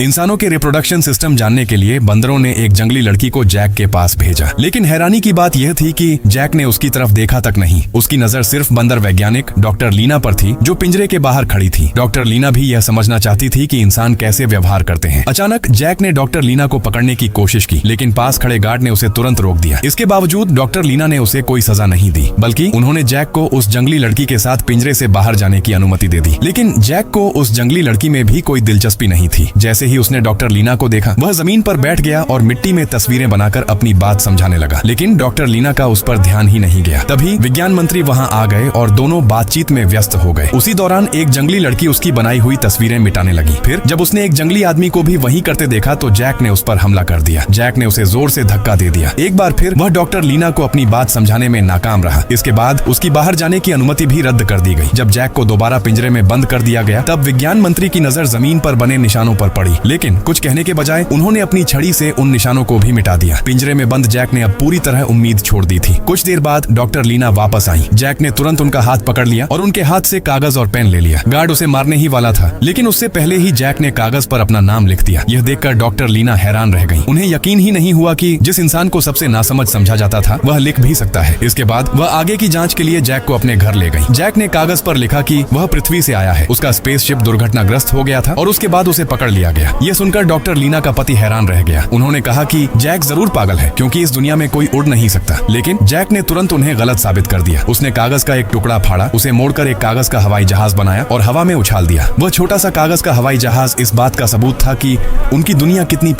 इंसानों के reproduction system जानने के लिए बंदरों ने एक जंगली लड़की को जैक के पास भेजा, लेकिन हैरानी की बात यह थी कि जैक ने उसकी तरफ देखा तक नहीं। उसकी नजर सिर्फ बंदर वैज्ञानिक डॉक्टर लीना पर थी, जो पिंजरे के बाहर खड़ी थी। डॉक्टर लीना भी यह समझना चाहती थी कि इंसान कैसे व्यवहार करते हैं। अचानक जैक ने डॉक्टर लीना को पकड़ने की कोशिश की, लेकिन पास खड़े गार्ड ने उसे तुरंत रोक दिया। इसके बावजूद डॉक्टर लीना ने उसे कोई सजा नहीं दी, बल्कि उन्होंने जैक को उस जंगली लड़की के साथ पिंजरे से बाहर जाने की अनुमति दे दी। लेकिन जैक को उस जंगली लड़की में भी कोई दिलचस्पी नहीं थी। जैसे ही उसने डॉक्टर लीना को देखा, वह जमीन पर बैठ गया और मिट्टी में तस्वीरें बनाकर अपनी बात समझाने लगा। लेकिन डॉक्टर लीना का उस पर ध्यान ही नहीं गया। तभी विज्ञान मंत्री वहां आ गए और दोनों बातचीत में व्यस्त हो गए। उसी दौरान एक जंगली लड़की उसकी बनाई हुई तस्वीरें मिटाने लगी। फिर जब उसने एक जंगली आदमी को भी वही करते देखा तो जैक ने उस पर हमला कर दिया। जैक ने उसे जोर से धक्का दे दिया। एक बार फिर वह डॉक्टर लीना को अपनी बात समझाने में नाकाम रहा। इसके बाद उसकी बाहर जाने की अनुमति भी रद्द कर दी गई। जब जैक को दोबारा पिंजरे में बंद कर दिया गया, तब विज्ञान मंत्री की नजर जमीन पर बने निशानों पर पड़ी। लेकिन कुछ कहने के बजाय उन्होंने अपनी छड़ी से उन निशानों को भी मिटा दिया। पिंजरे में बंद जैक ने अब पूरी तरह उम्मीद छोड़ दी थी। कुछ देर बाद डॉक्टर लीना वापस आई। जैक ने तुरंत उनका हाथ पकड़ लिया और उनके हाथ से कागज और पेन ले लिया। गार्ड उसे मारने ही वाला था, लेकिन उससे पहले ही जैक ने कागज पर अपना नाम लिख दिया। यह देखकर डॉक्टर लीना हैरान रह गई। उन्हें यकीन ही नहीं हुआ कि जिस इंसान को सबसे नासमझ समझा जाता था, वह लिख भी सकता है। इसके बाद वह आगे की जांच के लिए जैक को अपने घर ले गई। जैक ने कागज पर लिखा कि वह पृथ्वी से आया है, उसका स्पेसशिप दुर्घटनाग्रस्त हो गया था और उसके बाद उसे पकड़ लिया गया। यह सुनकर डॉक्टर लीना का पति हैरान रह गया। उन्होंने कहा कि जैक जरूर पागल है, क्योंकि इस दुनिया में कोई उड़ नहीं सकता। लेकिन जैक ने तुरंत उन्हें गलत साबित कर दिया। उसने कागज का एक टुकड़ा फाड़ा, उसे मोड़कर एक कागज का हवाई जहाज बनाया और हवा में उछाल दिया। वह छोटा सा कागज का हवाई जहाज इस बात का सबूत था कि उनकी दुनिया कितनी